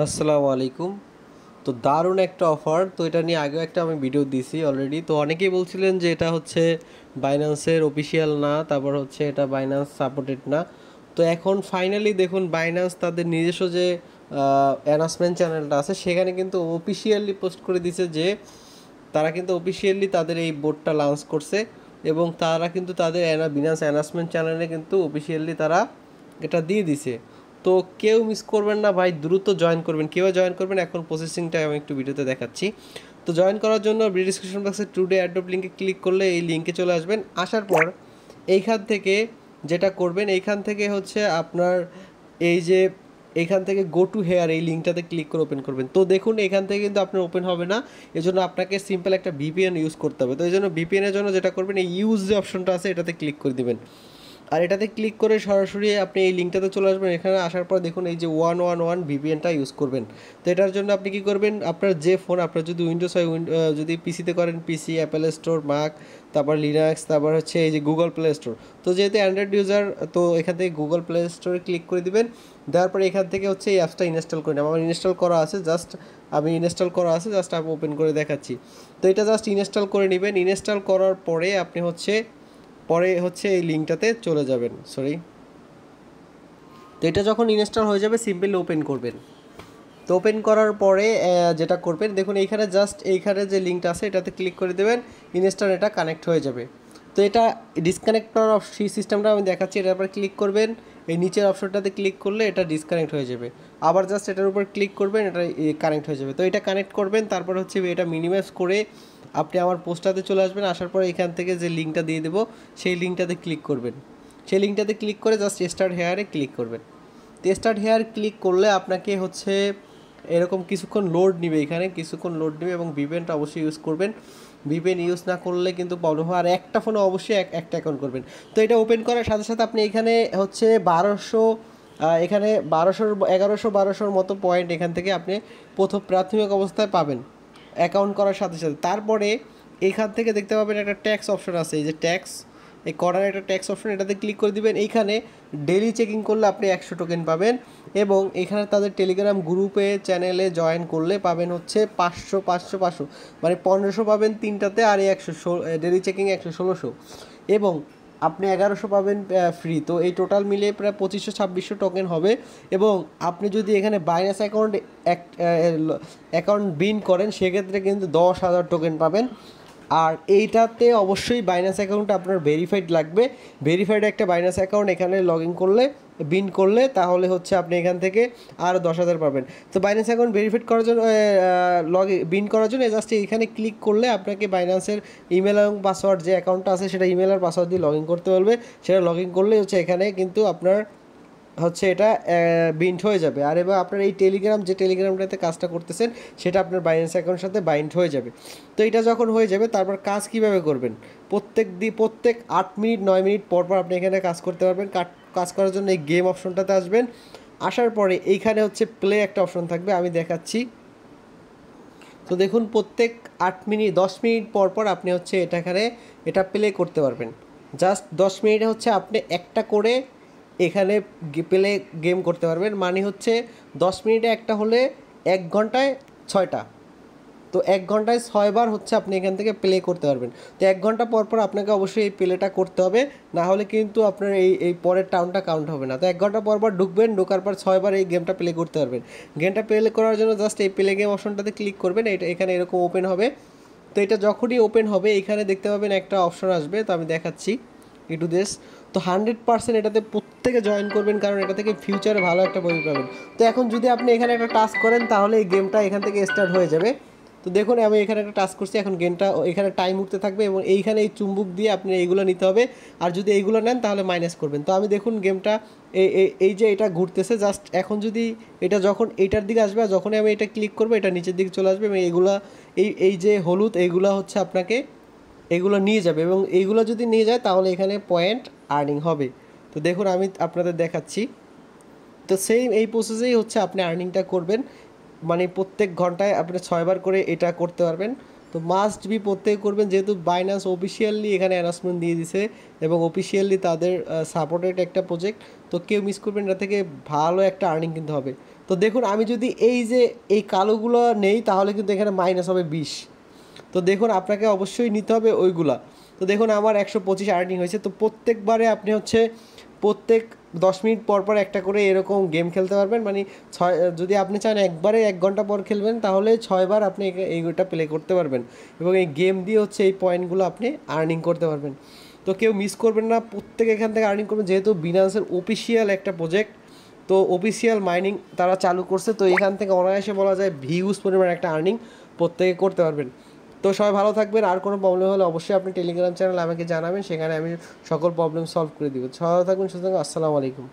আসসালামু আলাইকুম। তো দারুণ একটা অফার, তো এটা নিয়ে আগেও একটা আমি ভিডিও দিছি অলরেডি। তো অনেকেই বলছিলেন যে এটা হচ্ছে বাইন্যান্সের অফিসিয়াল না, তারপর হচ্ছে এটা বাইন্যান্স সাপোর্টেড না। তো এখন ফাইনালি দেখুন বাইন্যান্স তাদের নিজস্ব যে অ্যানাউন্সমেন্ট চ্যানেলটা আছে সেখানে কিন্তু অফিসিয়ালি পোস্ট করে দিছে যে তারা কিন্তু অফিসিয়ালি তাদের এই বোর্ডটা লঞ্চ করছে, এবং তারা কিন্তু তাদের বিনান্স অ্যানাউন্সমেন্ট চ্যানেলে কিন্তু অফিসিয়ালি তারা এটা দিয়ে দিছে। তো কেউ মিস করবেন না ভাই, দ্রুত জয়েন করবেন। কীভাবে জয়েন করবেন এখন প্রসেসিংটা আমি একটু ভিডিওতে দেখাচ্ছি। তো জয়েন করার জন্য ডিসক্রিপশন বক্সে টুডে অ্যাড্রপ লিঙ্কে ক্লিক করলে এই লিঙ্কে চলে আসবেন। আসার পর এইখান থেকে যেটা করবেন, এইখান থেকে হচ্ছে আপনার এই যে এখান থেকে গো টু হেয়ার এই লিঙ্কটাতে ক্লিক করে ওপেন করবেন। তো দেখুন এখান থেকে কিন্তু আপনার ওপেন হবে না, এজন্য আপনাকে সিম্পল একটা ভিপিএন ইউজ করতে হবে। তো এই জন্য ভিপিএনের জন্য যেটা করবেন, এই ইউজ যে অপশনটা আছে এটাতে ক্লিক করে দিবেন। আর এটাতে ক্লিক করে সরাসরি আপনি এই লিঙ্কটাতে চলে আসবেন। এখানে আসার পর দেখুন এই যে 111 ভিপিএনটা ইউজ করবেন। তো এটার জন্য আপনি কী করবেন, আপনার যে ফোন, আপনার যদি উইন্ডোজ হয় যদি পিসিতে করেন পিসি, অ্যাপেল স্টোর, মাক, তারপর লিনাক্স, তারপর হচ্ছে এই যে গুগল প্লে স্টোর। তো যেহেতু অ্যান্ড্রয়েড ইউজার, তো এখান থেকে গুগল প্লে স্টোরে ক্লিক করে দিবেন। দেওয়ার পরে এখান থেকে হচ্ছে এই অ্যাপসটা ইনস্টল করে নেব। আমার ইনস্টল করা আছে, জাস্ট আমি ওপেন করে দেখাচ্ছি। তো এটা জাস্ট ইনস্টল করে নেবেন। ইনস্টল করার পরে আপনি হচ্ছে এই লিঙ্কটাতে চলে যাবেন। তো এটা যখন ইনস্টল হয়ে যাবে সিম্পলি ওপেন করবেন। তো ওপেন করার পরে যেটা করবেন, দেখুন এইখানে জাস্ট এইখানে যে লিঙ্কটা আছে এটাতে ক্লিক করে দেবেন। ইনস্টল এটা কানেক্ট হয়ে যাবে। তো এটা ডিসকানেক্ট করার সিস্টেমটা আমি দেখাচ্ছি। এটার উপর ক্লিক করবেন, এই নিচের অপশনটাতে ক্লিক করলে এটা ডিসকানেক্ট হয়ে যাবে। আবার জাস্ট এটার উপর ক্লিক করবেন, এটা কানেক্ট হয়ে যাবে। তো এটা কানেক্ট করবেন, তারপর হচ্ছে এটা মিনিমাইজ করে আপনি আমার পোস্টটাতে চলে আসবেন। আসার পর এখান থেকে যে লিঙ্কটা দিয়ে দেবো সেই লিঙ্কটাতে ক্লিক করবেন। সেই লিঙ্কটাতে ক্লিক করে জাস্ট স্টার্ট হেয়ারে ক্লিক করবেন। তো স্টার্ট হেয়ার ক্লিক করলে আপনাকে হচ্ছে এরকম কিছুক্ষণ লোড নেবে, এখানে কিছুক্ষণ লোড নেবে, এবং ভিপিএনটা অবশ্যই ইউজ করবেন। ভিপিএন ইউজ না করলে কিন্তু প্রবলেম হয়। আর একটা ফোনে অবশ্যই একটা অ্যাকাউন্ট করবেন। তো এটা ওপেন করার সাথে সাথে আপনি এখানে হচ্ছে 1200, এখানে 1100-1200 মতো পয়েন্ট এখান থেকে আপনি প্রথম প্রাথমিক অবস্থায় পাবেন অ্যাকাউন্ট করার সাথে সাথে। তারপরে এইখান থেকে দেখতে পাবেন একটা ট্যাক্স অপশন আছে, এই যে ট্যাক্স, এই কর্নারে একটা ট্যাক্স অপশন, এটাতে ক্লিক করে দিবেন। এইখানে ডেলি চেকিং করলে আপনি 100 টোকেন পাবেন, এবং এখানে তাদের টেলিগ্রাম গ্রুপে চ্যানেলে জয়েন করলে পাবেন হচ্ছে 500 মানে 1500 পাবেন তিনটাতে, আর এই 100 ডেলি চেকিং 100-1600, এবং আপনি 1100 পাবেন ফ্রি। তো এই টোটাল মিলে প্রায় 2500-2600 টোকেন হবে। এবং আপনি যদি এখানে বাইনান্স অ্যাকাউন্ট বিন করেন সেক্ষেত্রে কিন্তু 10,000 টোকেন পাবেন। আর এইটাতে অবশ্যই বাইন্যান্স অ্যাকাউন্ট আপনার ভেরিফাইড লাগবে। ভেরিফাইড একটা বাইন্যান্স অ্যাকাউন্ট এখানে লগ ইন করলে, বিন করলে, তাহলে হচ্ছে আপনি এখান থেকে আরও 10,000 পাবেন। তো বাইন্যান্স অ্যাকাউন্ট ভেরিফাইড করার জন্য বিন করার জন্য জাস্ট এখানে ক্লিক করলে আপনাকে বাইন্যান্সের ইমেল এবং পাসওয়ার্ড, যে অ্যাকাউন্টটা আছে সেটা ইমেল আর পাসওয়ার্ড দিয়ে লগ ইন করতে বলবে। সেটা লগ ইন করলে হচ্ছে এখানে কিন্তু আপনার হচ্ছে এটা বিন্ড হয়ে যাবে। আর এবার আপনার এই যে টেলিগ্রামটাতে কাজটা করতেছেন সেটা আপনার বাইন্যান্স অ্যাকাউন্টের সাথে বাইন্ড হয়ে যাবে। তো এটা যখন হয়ে যাবে তারপর কাজ কিভাবে করবেন, প্রত্যেক 8 মিনিট 9 মিনিট পর পর আপনি এখানে কাজ করতে পারবেন। কাজ করার জন্য এই গেম অপশনটাতে আসবেন। আসার পরে এইখানে হচ্ছে প্লে একটা অপশন থাকবে, আমি দেখাচ্ছি। তো দেখুন প্রত্যেক 8 মিনিট 10 মিনিট পর পর আপনি হচ্ছে এটা প্লে করতে পারবেন। জাস্ট 10 মিনিটে হচ্ছে আপনি একটা করে এখানে প্লে গেম করতে পারবেন। মানে হচ্ছে 10 মিনিটে একটা হলে 1 ঘন্টায় 6টা। তো 1 ঘন্টায় 6বার হচ্ছে আপনি এখান থেকে প্লে করতে পারবেন। তো 1 ঘন্টা পর পর আপনাকে অবশ্যই এই প্লেটা করতে হবে, না হলে কিন্তু আপনার এই পরের টাউনটা কাউন্ট হবে না। তো 1 ঘন্টা পর পর ঢুকবেন, ঢোকার পর 6বার এই গেমটা প্লে করতে পারবেন। গেমটা প্লে করার জন্য জাস্ট এই প্লে গেম অপশনটাতে ক্লিক করবেন। এখানে এরকম ওপেন হবে। তো এটা যখনই ওপেন হবে এখানে দেখতে পাবেন একটা অপশন আসবে, তো আমি দেখাচ্ছি একটু দেশ। তো 100% এটাতে প্রত্যেকে জয়েন করবেন, কারণ এটা থেকে ফিউচারে ভালো একটা বই পাবেন। তো এখন যদি আপনি এখানে একটা টাস্ক করেন তাহলে এই গেমটা এখান থেকে স্টার্ট হয়ে যাবে। তো দেখুন আমি এখানে একটা টাস্ক করছি, এখন গেমটা এখানে টাইম উঠতে থাকবে, এবং এইখানে এই চুম্বুক দিয়ে আপনি এইগুলো নিতে হবে। আর যদি এইগুলো নেন তাহলে মাইনাস করবেন। তো আমি দেখুন গেমটা এই যে এটা ঘুরতেছে, জাস্ট এখন যদি এটা যখন এইটার দিকে আসবে আর যখনই আমি এটা ক্লিক করবো এটা নিচের দিকে চলে আসবে, এবং এইগুলা এই যে হলুদ এইগুলো হচ্ছে আপনাকে এগুলো নিয়ে যাবে, এবং এইগুলো যদি নিয়ে যায় তাহলে এখানে পয়েন্ট আর্নিং হবে। তো দেখুন আমি আপনাদের দেখাচ্ছি। তো এই প্রসেসেই হচ্ছে আপনি আর্নিংটা করবেন। মানে প্রত্যেক ঘন্টায় আপনি 6বার করে এটা করতে পারবেন। তো মাস্ট বি প্রত্যেকে করবেন, যেহেতু বাইন্যান্স অফিসিয়ালি এখানে অ্যানাউন্সমেন্ট দিয়ে দিছে, এবং অফিসিয়ালি তাদের সাপোর্টেড একটা প্রজেক্ট। তো কেউ মিস করবেন, এটা থেকে ভালো একটা আর্নিং কিন্তু হবে। তো দেখুন আমি যদি এই যে এই কালোগুলো নেই তাহলে কিন্তু এখানে মাইনাস হবে 20। তো দেখুন আপনাকে অবশ্যই নিতে হবে ওইগুলা। তো দেখুন আমার 125 আর্নিং হয়েছে। তো প্রত্যেকবারে আপনি হচ্ছে প্রত্যেক 10 মিনিট পর পর একটা করে এরকম গেম খেলতে পারবেন। মানে যদি আপনি চান একবারে 1 ঘন্টা পর খেলবেন তাহলে 6বার আপনি এইটা প্লে করতে পারবেন, এবং এই গেম দিয়ে হচ্ছে এই পয়েন্টগুলো আপনি আর্নিং করতে পারবেন। তো কেউ মিস করবেন না, প্রত্যেক এখান থেকে আর্নিং করবেন, যেহেতু বিনান্সের অফিসিয়াল একটা প্রজেক্ট, তো অফিসিয়াল মাইনিং তারা চালু করছে, তো এখান থেকে অনায়াসে বলা যায় ভিউজ পরিমাণ একটা আর্নিং প্রত্যেকে করতে পারবেন। তো সবাই ভালো থাকবেন, আর কোনো প্রবলেম হলে অবশ্যই আপনি টেলিগ্রাম চ্যানেল আমাকে জানাবেন, সেখানে আমি সকল প্রবলেম সলভ করে দিব। সবাই ভালো থাকবেন, সুতরাং আসসালামু আলাইকুম।